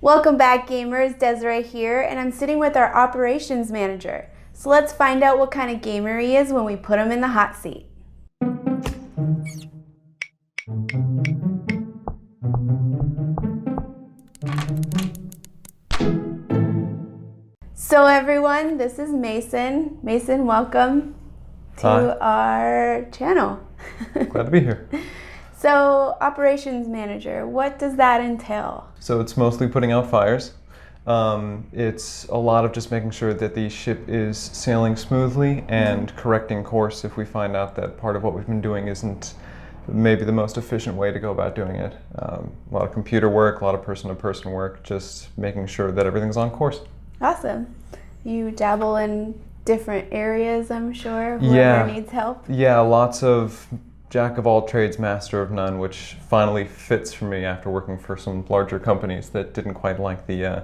Welcome back, gamers. Desiree here, and I'm sitting with our operations manager. So let's find out what kind of gamer he is when we put him in the hot seat. So everyone, this is Mason. Mason, welcome to our channel. Glad to be here. So, operations manager, what does that entail? So it's mostly putting out fires. It's a lot of just making sure that the ship is sailing smoothly and correcting course if we find out that part of what we've been doing isn't maybe the most efficient way to go about doing it. A lot of computer work, a lot of person-to-person work, just making sure that everything's on course. Awesome. You dabble in different areas, I'm sure, whoever needs help? Yeah, lots of jack of all trades, master of none, which finally fits for me after working for some larger companies that didn't quite like the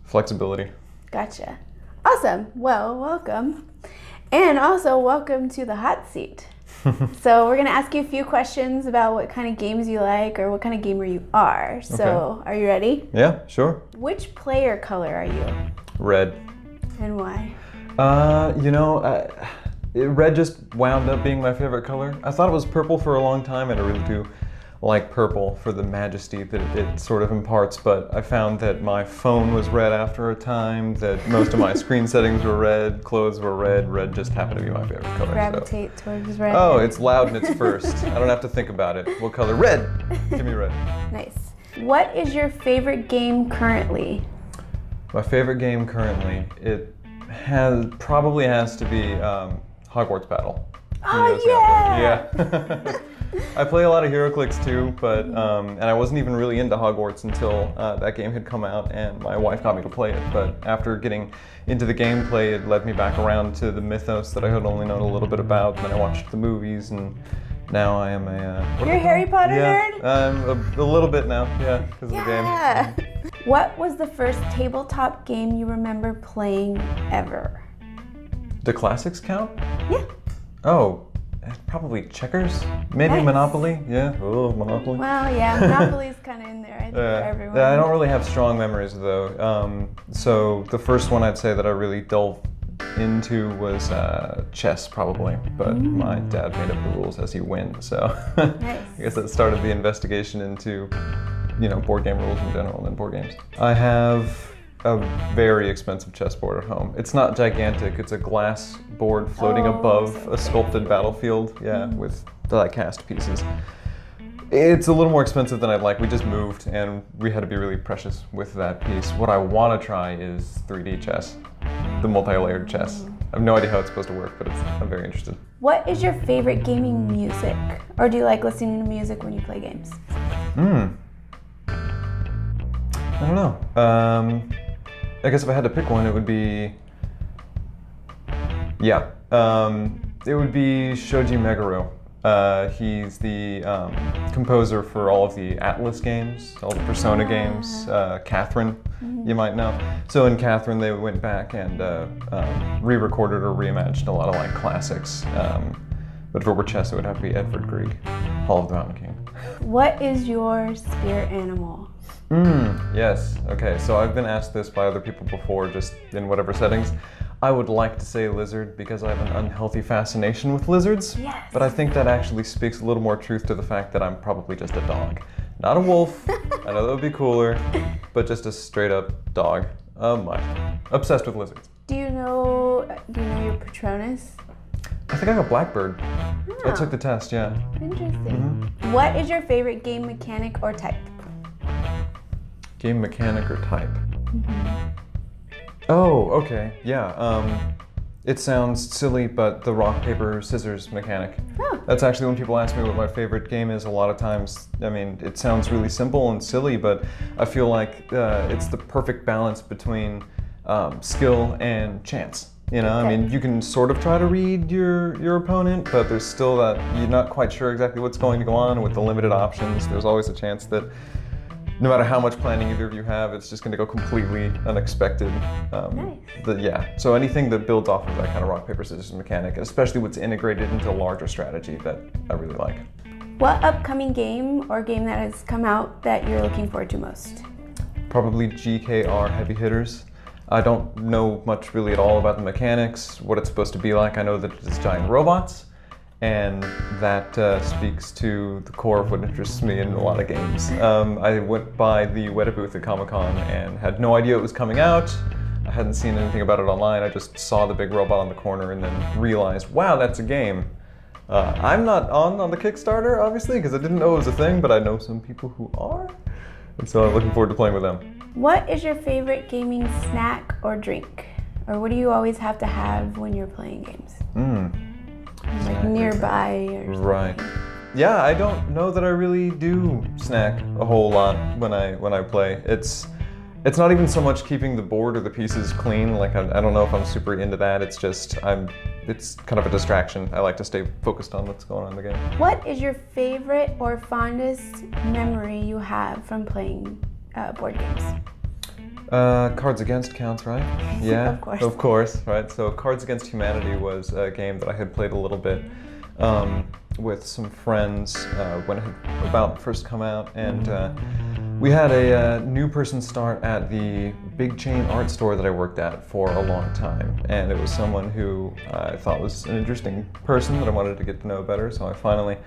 flexibility. Gotcha. Awesome. Well, welcome. And also welcome to the hot seat. So we're going to ask you a few questions about what kind of games you like or what kind of gamer you are. So Are you ready? Yeah, sure. Which player color are you? Red. And why? Red just wound up being my favorite color. I thought it was purple for a long time, and I really do like purple for the majesty that it sort of imparts, but I found that my phone was red after a time, that most of my screen settings were red, clothes were red. Red just happened to be my favorite color. Gravitate towards red. Oh, it's loud and it's first. I don't have to think about it. What color? Red! Give me red. Nice. What is your favorite game currently? My favorite game currently, it probably has to be Hogwarts Battle. Oh yeah! Yeah. I play a lot of HeroClix too, but and I wasn't even really into Hogwarts until that game had come out, and my wife got me to play it. But after getting into the gameplay, it led me back around to the mythos that I had only known a little bit about. And then I watched the movies, and now I am You're a Harry Potter nerd? A little bit now, because of the game. What was the first tabletop game you remember playing ever? Do classics count? Yeah. Oh, probably checkers? Maybe Nice. Monopoly? Yeah. Oh, Monopoly. Well, yeah, Monopoly's kind of in there, I think, for everyone. Yeah, I don't really have strong memories though. So the first one I'd say that I really delved into was chess, probably. But my dad made up the rules as he went, so Nice. I guess that started the investigation into, board game rules in general and board games. I have a very expensive chessboard at home. It's not gigantic, it's a glass board floating above a sculpted battlefield, with die-cast pieces. It's a little more expensive than I'd like. We just moved and we had to be really precious with that piece. What I want to try is 3D chess, the multi-layered chess. I have no idea how it's supposed to work, but I'm very interested. What is your favorite gaming music? Or do you like listening to music when you play games? I don't know. I guess if I had to pick one, it would be, it would be Shoji Meguro. He's the composer for all of the Atlas games, all the Persona games, Catherine, you might know. So in Catherine, they went back and re-recorded or reimagined a lot of classics. But if it were chess, it would have to be Edvard Grieg, Hall of the Mountain King. What is your spirit animal? Yes. Okay, so I've been asked this by other people before, just in whatever settings. I would like to say lizard because I have an unhealthy fascination with lizards. Yes. But I think that actually speaks a little more truth to the fact that I'm probably just a dog. Not a wolf. I know that would be cooler, but just a straight up dog. Oh my. Obsessed with lizards. Do you know your Patronus? I think I got Blackbird. Oh. I took the test, yeah. Interesting. What is your favorite game mechanic or type? Game mechanic or type? Oh, okay, yeah. It sounds silly, but the rock, paper, scissors mechanic. Oh. That's actually when people ask me what my favorite game is, a lot of times, it sounds really simple and silly, but I feel like it's the perfect balance between skill and chance. You can sort of try to read your opponent, but there's still that you're not quite sure exactly what's going to go on. With the limited options, there's always a chance that no matter how much planning either of you have, it's just going to go completely unexpected. Nice. So anything that builds off of that kind of rock, paper, scissors mechanic, especially what's integrated into a larger strategy, that I really like. What upcoming game or game that has come out that you're looking forward to most? Probably GKR Heavy Hitters. I don't know much really at all about the mechanics, what it's supposed to be like. I know that it's giant robots, and that speaks to the core of what interests me in a lot of games. I went by the Weta booth at Comic-Con and had no idea it was coming out. I hadn't seen anything about it online. I just saw the big robot on the corner and then realized, wow, that's a game. I'm not on the Kickstarter, obviously, because I didn't know it was a thing, but I know some people who are. And so I'm looking forward to playing with them. What is your favorite gaming snack or drink? Or what do you always have to have when you're playing games? Like nearby or something. Right. Yeah, I don't know that I really do snack a whole lot when I play. It's not even so much keeping the board or the pieces clean. Like I don't know if I'm super into that. It's just it's kind of a distraction. I like to stay focused on what's going on in the game. What is your favorite or fondest memory you have from playing board games? Cards Against counts, right? Yeah, of course, right? So Cards Against Humanity was a game that I had played a little bit with some friends when it had about first come out, and we had a new person start at the big chain art store that I worked at for a long time, and it was someone who I thought was an interesting person that I wanted to get to know better, so I finally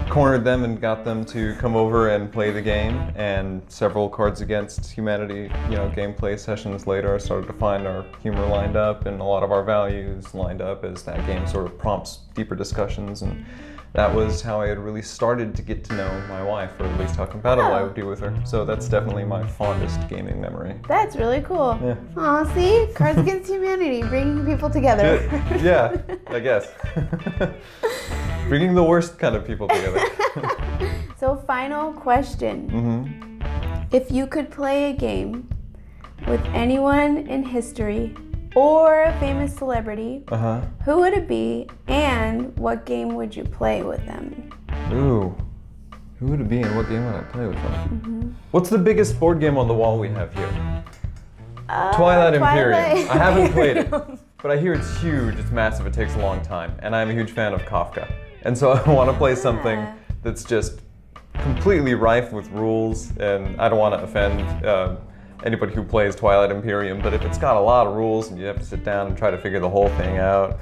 cornered them and got them to come over and play the game. And several Cards Against Humanity, gameplay sessions later, I started to find our humor lined up and a lot of our values lined up as that game sort of prompts deeper discussions. And that was how I had really started to get to know my wife, or at least how compatible I would be with her. So that's definitely my fondest gaming memory. That's really cool. Yeah. Aw, see? Cards Against Humanity, bringing people together. Yeah, I guess. Bringing the worst kind of people together. So final question. If you could play a game with anyone in history or a famous celebrity, who would it be and what game would you play with them? Ooh, who would it be and what game would I play with them? What's the biggest board game on the wall we have here? Twilight Imperium. I haven't played it, but I hear it's huge, it's massive, it takes a long time, and I'm a huge fan of Kafka. And so I want to play something that's just completely rife with rules, and I don't want to offend anybody who plays Twilight Imperium, but if it's got a lot of rules and you have to sit down and try to figure the whole thing out.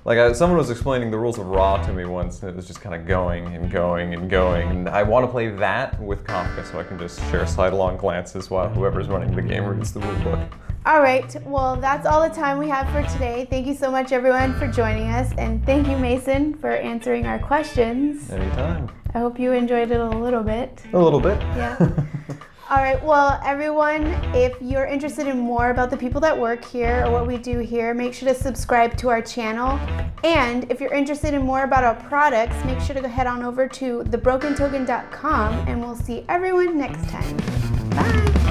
Like someone was explaining the rules of Raw to me once, and it was just kind of going and going and going, and I want to play that with Kafka so I can just share side-along glances while whoever's running the game reads the rule book. All right, well, that's all the time we have for today. Thank you so much, everyone, for joining us, and thank you, Mason, for answering our questions. Anytime. I hope you enjoyed it a little bit. A little bit. Yeah. All right, well, everyone, if you're interested in more about the people that work here or what we do here, make sure to subscribe to our channel. And if you're interested in more about our products, make sure to head on over to thebrokentoken.com, and we'll see everyone next time. Bye.